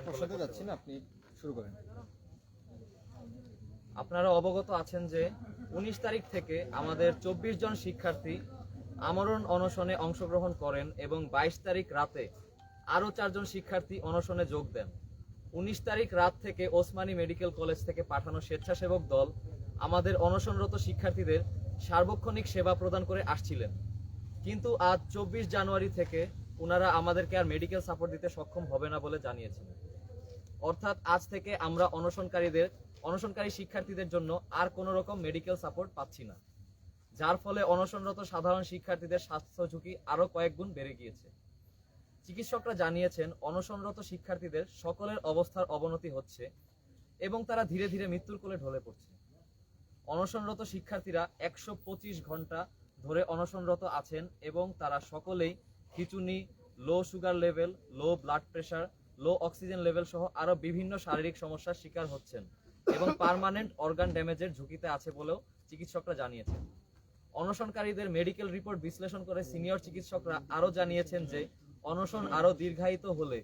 প্রশ্নতে যাচ্ছি না, আপনি শুরু করেন। আপনারা অবগত আছেন যে 19 তারিখ থেকে আমাদের 24 জন শিক্ষার্থী আমরণ অনশনে অংশগ্রহণ করেন এবং 22 তারিখ রাতে আরও 4 জন শিক্ষার্থী অনশনে যোগ দেন। 19 তারিখ রাত থেকে ওসমানী মেডিকেল কলেজ থেকে পাঠানো স্বেচ্ছাসেবক দল আমাদের অনশনরত শিক্ষার্থীদের সার্বক্ষণিক সেবা প্রদান করে আসছিলেন, কিন্তু আজ 24 জানুয়ারি থেকে ওনারা আমাদেরকে আর মেডিকেল সাপোর্ট দিতে সক্ষম হবে না বলে জানিয়েছেন। অর্থাৎ আজ থেকে আমরা অনশনকারী শিক্ষার্থীদের জন্য আর কোনো রকম মেডিকেল সাপোর্ট পাচ্ছি না, যার ফলে অনশনরত সাধারণ শিক্ষার্থীদের স্বাস্থ্য ঝুঁকি আরও কয়েক গুণ বেড়ে গিয়েছে। চিকিৎসকরা জানিয়েছেন অনশনরত শিক্ষার্থীদের সকলের অবস্থার অবনতি হচ্ছে এবং তারা ধীরে ধীরে মৃত্যুর কোলে ঢলে পড়ছে। অনশনরত শিক্ষার্থীরা 125 ঘন্টা ধরে অনশনরত আছেন এবং তারা সকলেই খিঁচুনি, low sugar level, low blood pressure, low oxygen level সহ আরও বিভিন্ন শারীরিক সমস্যার শিকার হচ্ছেন এবং পার্মানেন্ট অর্গান ড্যামেজের ঝুঁকিতে আছে বলেও চিকিৎসকরা জানিয়েছেন। অনশনকারীদের মেডিকেল রিপোর্ট বিশ্লেষণ করে সিনিয়র চিকিৎসকরা আরও জানিয়েছেন যে অনশন আরও দীর্ঘায়িত হলে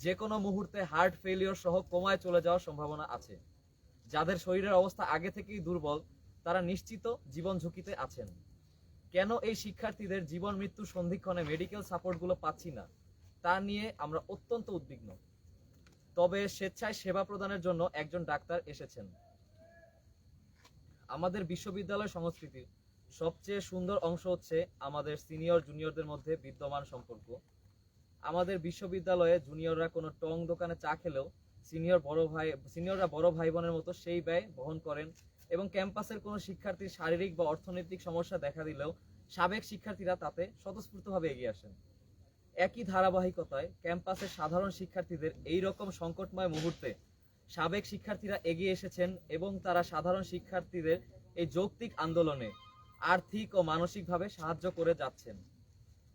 যে কোনো মুহূর্তে হার্ট ফেলিওর সহ কোমায় চলে যাওয়ার সম্ভাবনা আছে। যাদের শরীরের অবস্থা আগে থেকেই দুর্বল তারা নিশ্চিত জীবন ঝুঁকিতে আছেন। কেন এই শিক্ষার্থীদের জীবন মৃত্যু সন্ধিক্ষণে মেডিকেল সাপোর্টগুলো পাচ্ছি না তা নিয়ে আমরা অত্যন্ত উদ্বিগ্ন। তবে স্বেচ্ছায় সেবা প্রদানের জন্য একজন ডাক্তার এসেছেন। আমাদের বিশ্ববিদ্যালয় সংস্কৃতির সবচেয়ে সুন্দর অংশ হচ্ছে আমাদের সিনিয়র জুনিয়রদের মধ্যে বিদ্যমান সম্পর্ক। আমাদের বিশ্ববিদ্যালয়ে জুনিয়ররা কোনো টং দোকানে চা খেলেও সিনিয়ররা বড় ভাই বোনের মতো সেই ব্যয় বহন করেন এবং ক্যাম্পাসের কোনো শিক্ষার্থীর শারীরিক বা অর্থনৈতিক সমস্যা দেখা দিলেও সাবেক শিক্ষার্থীরা তাতে স্বতঃস্ফূর্তভাবে এগিয়ে আসেন। একই ধারাবাহিকতায় ক্যাম্পাসের সাধারণ শিক্ষার্থীদের এই রকম সংকটময় মুহূর্তে সাবেক শিক্ষার্থীরা এগিয়ে এসেছেন এবং তারা সাধারণ শিক্ষার্থীদের এই যৌক্তিক আন্দোলনে আর্থিক ও মানসিকভাবে সাহায্য করে যাচ্ছেন।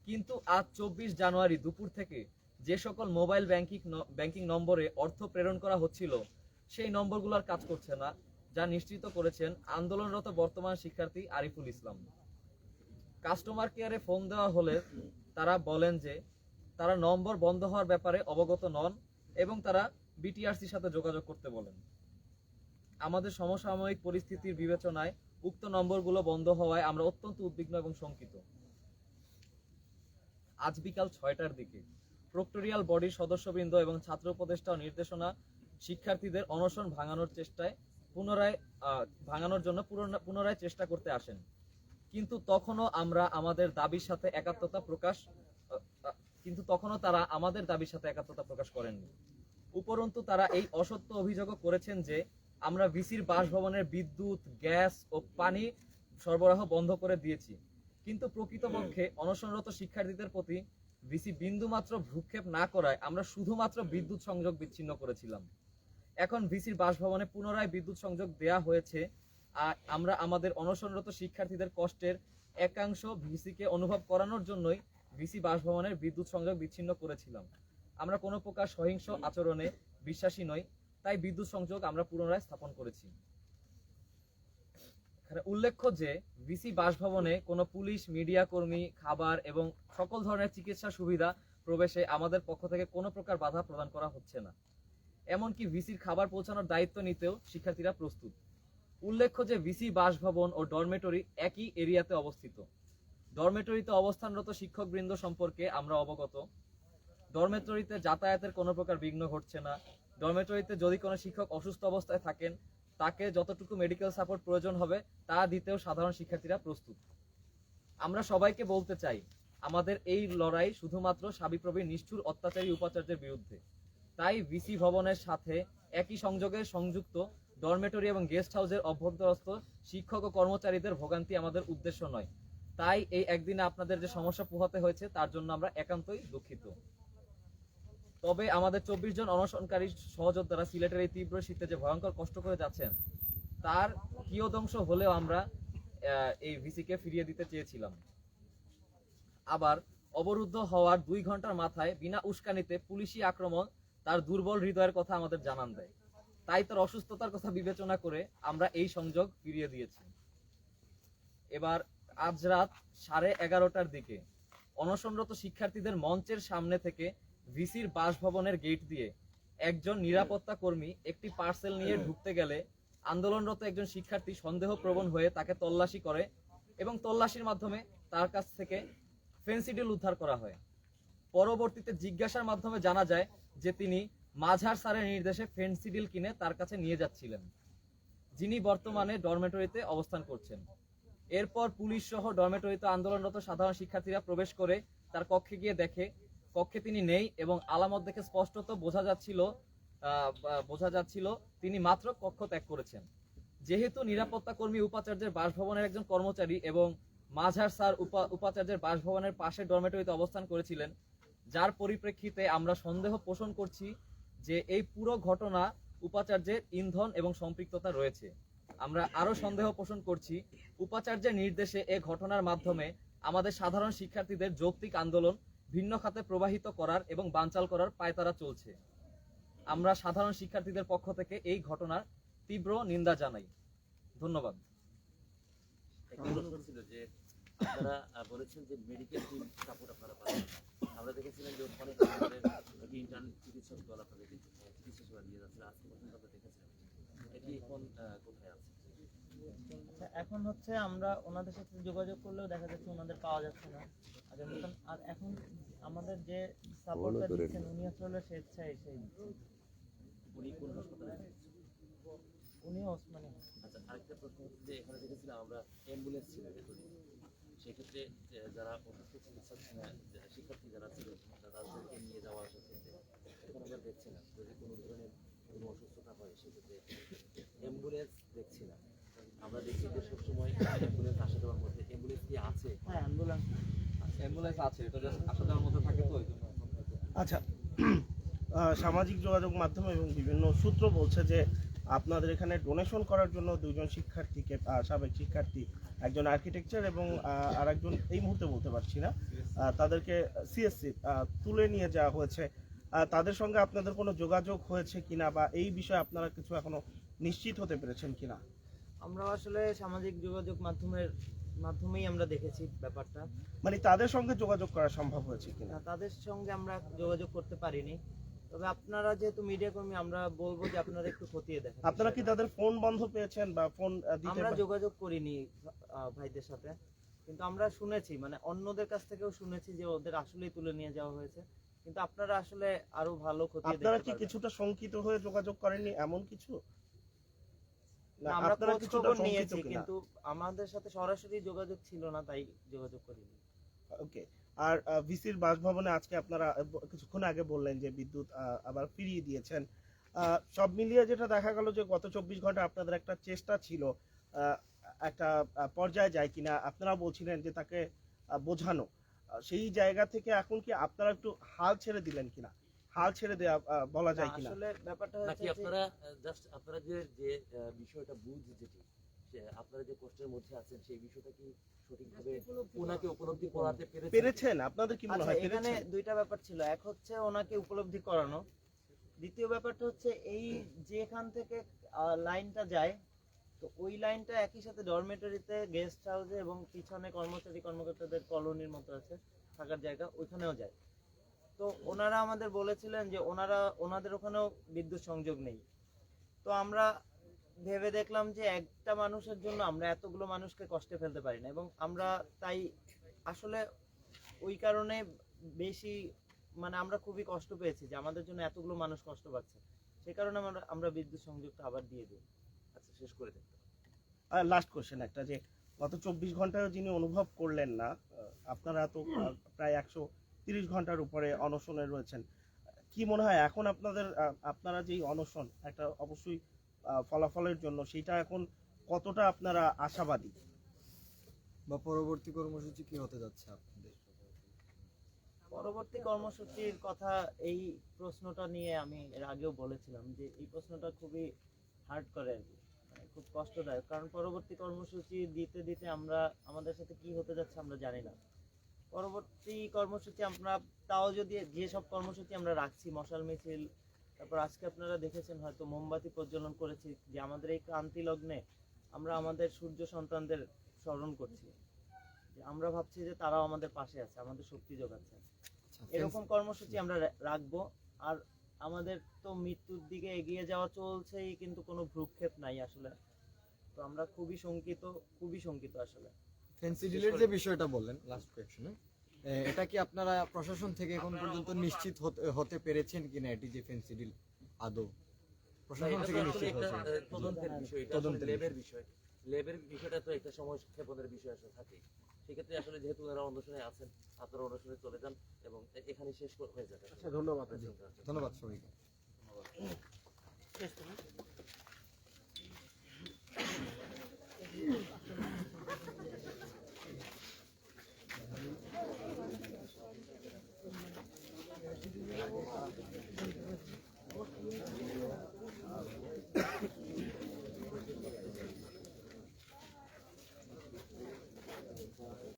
কিন্তু আজ 24 জানুয়ারি দুপুর থেকে যে সকল মোবাইল ব্যাংকিং নম্বরে অর্থ প্রেরণ করা হচ্ছিল সেই নম্বরগুলো আর কাজ করছে না, যা নিশ্চিত করেছেন আন্দোলনরত বর্তমান শিক্ষার্থী আরিফুল ইসলাম। কাস্টমার কেয়ারে ফোন দেওয়া হলে তারা বলেন যে তারা নম্বর বন্ধ হওয়ার ব্যাপারে অবগত নন এবং তারা বিটিআরসির সাথে যোগাযোগ করতে বলেন। আমাদের সমসাময়িক পরিস্থিতির বিবেচনায় উক্ত নম্বরগুলো বন্ধ হওয়ায় আমরা অত্যন্ত উদ্বিগ্ন এবং শঙ্কিত। আজ বিকাল 6টার দিকে প্রক্টোরিয়াল বডির সদস্যবৃন্দ এবং ছাত্র উপদেষ্টা ও নির্দেশনা শিক্ষার্থীদের অনশন ভাঙানোর জন্য পুনরায় চেষ্টা করতে আসেন, কিন্তু তখনও তারা আমাদের দাবির সাথে একাত্মতা প্রকাশ করেননি। উপরন্তু তারা এই অসত্য অভিযোগও করেছেন যে আমরা ভিসির বাসভবনের বিদ্যুৎ, গ্যাস ও পানি সরবরাহ বন্ধ করে দিয়েছি, কিন্তু প্রকৃতপক্ষে অনশনরত শিক্ষার্থীদের প্রতি ভিসি বিন্দুমাত্র ভ্রুক্ষেপ না করায় আমরা শুধুমাত্র বিদ্যুৎ সংযোগ বিচ্ছিন্ন করেছিলাম। এখন ভিসির বাসভবনে পুনরায় বিদ্যুৎ সংযোগ দেয়া হয়েছে আর আমরা আমাদের অনশনরত শিক্ষার্থীদের কষ্টের একাংশ ভিসিকে অনুভব করানোর জন্যই ভিসি বাসভবনের বিদ্যুৎ সংযোগ বিচ্ছিন্ন করেছিলাম। আমরা কোনো প্রকার সহিংস আচরণে বিশ্বাসী নই, তাই বিদ্যুৎ সংযোগ আমরা পুনরায় স্থাপন করেছি। উল্লেখ্য যে ভিসি বাসভবনে কোনো পুলিশ, মিডিয়া কর্মী, খাবার এবং সকল ধরনের চিকিৎসা সুবিধা প্রবেশে আমাদের পক্ষ থেকে কোনো প্রকার বাধা প্রদান করা হচ্ছে না। এমনকি ভিসির খাবার পৌঁছানোর দায়িত্ব নিতেও শিক্ষার্থীরা প্রস্তুত। উল্লেখ্য যে ভিসি বাসভবন ও ডরমেটরি একই এরিয়াতে অবস্থিত। ডরমেটরিতে অবস্থানরত শিক্ষকবৃন্দ সম্পর্কে আমরা অবগত। ডরমেটরিতে যাতায়াতের কোনো প্রকার বিঘ্ন ঘটছে না। ডরমেটরিতে যদি কোনো শিক্ষক অসুস্থ অবস্থায় থাকেন তাকে যতটুকু মেডিকেল সাপোর্ট প্রয়োজন হবে তা দিতেও সাধারণ শিক্ষার্থীরা প্রস্তুত। আমরা সবাইকে বলতে চাই আমাদের এই লড়াই শুধুমাত্র সাবিপ্রবির নিষ্ঠুর অত্যাচারী উপাচার্যের বিরুদ্ধে। তাই ভিসি ভবনের সাথে একই সংযোগে সংযুক্ত ডরমেটরি এবং গেস্ট হাউসের অভ্যন্তরস্থ শিক্ষক ও কর্মচারীদের ভোগান্তি আমাদের উদ্দেশ্য নয়। তাই এই একদিনে আপনাদের যে সমস্যা পোহাতে হয়েছে তার জন্য আমরা একান্তই দুঃখিত। তবে আমাদের 24 জন অনশনকারী সহযোদ্ধারা সিলেটের এই তীব্র শীতে যে ভয়ঙ্কর কষ্ট করে যাচ্ছেন তার কিয়দংশ হলেও আমরা এই ভিসিকে ফিরিয়ে দিতে চেয়েছিলাম। আবার অবরুদ্ধ হওয়ার 2 ঘন্টার মাথায় বিনা উস্কানিতে পুলিশি আক্রমণ তার দুর্বল হৃদয়ের কথা আমাদের জানান দেয়। তাই তার অসুস্থতার কথা বিবেচনা করে আমরা এই সংযোগ ফিরিয়ে দিয়েছি। এবার আজ রাত 11:30টার দিকে অনশনরত শিক্ষার্থীদের মঞ্চের সামনে থেকে ভিসির বাসভবনের গেট দিয়ে একজন নিরাপত্তা কর্মী একটি পার্সেল নিয়ে ঢুকতে গেলে আন্দোলনরত একজন শিক্ষার্থী সন্দেহপ্রবণ হয়ে তাকে তল্লাশি করে এবং তল্লাশির মাধ্যমে তার কাছ থেকে ফেন্সিডিল উদ্ধার করা হয়। পরবর্তীতে জিজ্ঞাসার মাধ্যমে জানা যায় যে তিনি মাঝার স্যারের নির্দেশে ফেন্সিডিল কিনে তার কাছে নিয়ে যাচ্ছিলেন, যিনি বর্তমানে ডরমেটরিতে অবস্থান করছেন। এরপর পুলিশ সহ ডরমেটরিতে আন্দোলনরত সাধারণ শিক্ষার্থীরা প্রবেশ করে তার কক্ষে গিয়ে দেখে কক্ষে তিনি নেই এবং আলামত দেখে স্পষ্টত বোঝা যাচ্ছিল তিনি মাত্র কক্ষ ত্যাগ করেছেন। যেহেতু নিরাপত্তা কর্মী উপাচার্যের বাসভবনের একজন কর্মচারী এবং মাঝার স্যার উপাচার্যের বাসভবনের পাশে ডরমেটরিতে অবস্থান করেছিলেন, যার পরিপ্রেক্ষিতে আমরা সন্দেহ পোষণ করছি যে এই পুরো ঘটনা উপাচার্যের ইন্ধন এবং সম্পৃক্ততা রয়েছে। আমরা আরো সন্দেহ পোষণ করছি উপাচার্যের নির্দেশে এ ঘটনার মাধ্যমে আমাদের সাধারণ শিক্ষার্থীদের যৌক্তিক আন্দোলন ভিন্ন খাতে প্রবাহিত করার এবং বানচাল করার পায়তারা চলছে। আমরা সাধারণ শিক্ষার্থীদের পক্ষ থেকে এই ঘটনার তীব্র নিন্দা জানাই। ধন্যবাদ। একটা প্রশ্ন ছিল যে আপনারা বলেছেন যে মেডিকেল টিম সাপোর্ট আপনারা পাচ্ছেন। আমরা দেখেছিলাম যে ওখানে আমাদের ইন্টার্ন চিকিৎসক দল আপনাদের চিকিৎসা সেবা দিয়ে যাচ্ছে, আজকে পর্যন্ত আমরা দেখেছিলাম। এটি এখন কোথায় আছে? আচ্ছা, এখন হচ্ছে আমরা ওনাদের সাথে যোগাযোগ করলেও দেখা যাচ্ছে ওনাদের পাওয়া যাচ্ছে না আগের মতন। আর এখন আমাদের যে সাপোর্টটা দিচ্ছেন উনি আসলে স্বেচ্ছায় সেই উনি কোন হাসপাতালে? উনি ওসমানী। আচ্ছা, আরেকটা প্রশ্ন হচ্ছে যে এখানে দেখেছিলাম আমরা অ্যাম্বুলেন্স ছিল ভেতরে, সেক্ষেত্রে যারা অসুস্থ চিকিৎসা শিক্ষার্থী যারা ছিল তাদেরকে নিয়ে যাওয়া আসার ক্ষেত্রে এখন আমরা দেখছিলাম যদি কোনো ধরনের কোনো অসুস্থতা হয় সেক্ষেত্রে অ্যাম্বুলেন্স দেখছি না। আমরা দেখছি যে সবসময় অ্যাম্বুলেন্স আসা যাওয়ার মধ্যে অ্যাম্বুলেন্স কি আছে? হ্যাঁ, অ্যাম্বুলেন্স আছে, এটা আসা যাওয়ার মধ্যে থাকে তো। আচ্ছা, সামাজিক যোগাযোগ মাধ্যম এবং বিভিন্ন সূত্র বলছে যে আপনাদের এখানে ডোনেশন করার জন্য দুজন শিক্ষার্থীকে, সাবেক শিক্ষার্থী, একজন আর্কিটেকচার এবং আর একজন এই মুহূর্তে বলতে পারছি না, তাদেরকে সিএসসি তুলে নিয়ে যাওয়া হয়েছে। তাদের সঙ্গে আপনাদের কোনো যোগাযোগ হয়েছে কিনা বা এই বিষয়ে আপনারা কিছু এখনো নিশ্চিত হতে পেরেছেন কিনা? আমরা আসলে সামাজিক যোগাযোগ মাধ্যমেই আমরা দেখেছি ব্যাপারটা। মানে তাদের সঙ্গে যোগাযোগ করা সম্ভব হয়েছে কিনা? তাদের সঙ্গে আমরা যোগাযোগ করতে পারিনি, তবে আপনারা যেহেতু মিডিয়া কর্মী আমরা বলবো যে আপনারা একটু খতিয়ে দেখেন। আপনারা কি তাদের ফোন বন্ধ পেয়েছেন বা ফোন দিতে? আমরা যোগাযোগ করিনি ভাইদের সাথে, কিন্তু আমরা শুনেছি, মানে অন্যদের কাছ থেকেও শুনেছি যে ওদের আসলেই তুলে নিয়ে যাওয়া হয়েছে। কিন্তু আপনারা আসলে আরো ভালো খতিয়ে আপনারা দেখতে কি পারবেন। কিছুটা শঙ্কিত হয়ে যোগাযোগ করেননি এমন কিছু? না, আমরা খোঁজ খবর নিয়েছি কিন্তু আমাদের সাথে সরাসরি যোগাযোগ ছিল না, তাই যোগাযোগ করিনি। ওকে। আর ভিসির বাসভবনে আজকে আপনারা কিছুক্ষণ আগে বললেন যে বিদ্যুৎ আবার ফিরিয়ে দিয়েছেন। সব মিলিয়ে যেটা দেখা গেল যে গত 24 ঘন্টা আপনাদের একটা চেষ্টা ছিল একটা পর্যায়ে যায় কিনা, আপনারা বলছিলেন যে তাকে বোঝানো, সেই জায়গা থেকে এখন কি আপনারা একটু হাল ছেড়ে দিলেন কিনা, হাল ছেড়ে দেয়া বলা যায় কিনা? আসলে ব্যাপারটা নাকি হচ্ছে যে আপনারা জাস্ট আপনারা যে বিষয়টা যেটি আপনারা যে কষ্টের মধ্যে আছেন সেই বিষয়টা কি সঠিকভাবে ওনাকে উপলব্ধি করাতে পেরেছেন? আপনাদের কি মনে আচ্ছা, হয় এখানে পেরেছেন? দুইটা ব্যাপার ছিল। এক হচ্ছে ওনাকে উপলব্ধি করানো, দ্বিতীয় ব্যাপারটা হচ্ছে এই যেখান থেকে লাইনটা যায়, তো ওই লাইনটা একই সাথে ডরমেটরিতে, গেস্ট হাউসে এবং পিছনে কর্মকর্তাদের কলোনির মতো আছে থাকার জায়গা, ওইখানেও যায়। তো ওনারা আমাদের বলেছিলেন যে ওনাদের ওখানেও বিদ্যুৎ সংযোগ নেই। তো আমরা ভেবে দেখলাম যে একটা মানুষের জন্য আমরা এতগুলো মানুষকে কষ্টে ফেলতে পারি না, এবং আমরা তাই আসলে ওই কারণে বেশি, মানে আমরা খুবই কষ্ট পেয়েছি যে আমাদের জন্য এতগুলো মানুষ কষ্ট পাচ্ছে, সেই কারণে আমরা বিদ্যুৎ সংযোগটা আবার দিয়ে দিই। আচ্ছা, শেষ করে দেন। লাস্ট কোশ্চেন একটা, যে গত 24 ঘন্টায় যিনি অনুভব করলেন না, আপনারা তো প্রায় 130 ঘন্টার উপরে অনশনে রয়েছেন, কি মনে হয় এখন আপনারা যেই অনশন একটা অবশ্যই ফলাফলের জন্য, সেটা এখন কতটা আপনারা আশাবাদী বা পরবর্তী কর্মসূচি কি হতে যাচ্ছে আপনাদের? পরবর্তী কর্মসূচির কথা, এই প্রশ্নটা নিয়ে আমি এর আগেও বলেছিলাম যে এই প্রশ্নটা খুবই হার্ড করে আর কি, মানে খুব কষ্টদায়ক, কারণ পরবর্তী কর্মসূচি দিতে দিতে আমাদের সাথে কি হতে যাচ্ছে আমরা জানি না। পরবর্তী কর্মসূচি আমরা তাও যদি যেসব কর্মসূচি আমরা রাখছি, মশাল মিছিল, তারপর আজকে আপনারা দেখেছেন হয়তো মোমবাতি প্রজ্বলন করেছি, যে আমাদের এই ক্রান্তি লগ্নে আমরা আমাদের সূর্য সন্তানদের স্মরণ করছি, যে আমরা ভাবছি যে তারাও আমাদের পাশে আছে, আমাদের শক্তি যোগাচ্ছে। এরকম কর্মসূচি আমরা রাখবো। আর আমাদের তো মৃত্যুর দিকে এগিয়ে যাওয়া চলছেই, কিন্তু কোনো ভ্রুক্ষেপ নাই আসলে। তো আমরা খুবই শঙ্কিত আসলে। ফেন্সিডিলের যে বিষয়টা বললেন লাস্ট কোয়েশ্চনে, এটা কি আপনারা প্রশাসন থেকে এখন পর্যন্ত নিশ্চিত হতে পেরেছেন কিনা এটি যে ফেন্সিডিল আদৌ প্রশাসন এটা থেকে তো আসলে নিশ্চিত একটা হয়েছে? তদন্তের বিষয়, এটা আসলে তদন্তের ল্যাবের বিষয়। ল্যাবের বিষয়টা তো একটা সময় ক্ষেপণের বিষয় আসলে থাকে। সেক্ষেত্রে আসলে যেহেতু ওনারা অন্বেষণে আছেন, আপনারা অন্বেষণে চলে যান এবং এখানে শেষ হয়ে যাবে। ধন্যবাদ সবাইকে। ধন্যবাদ।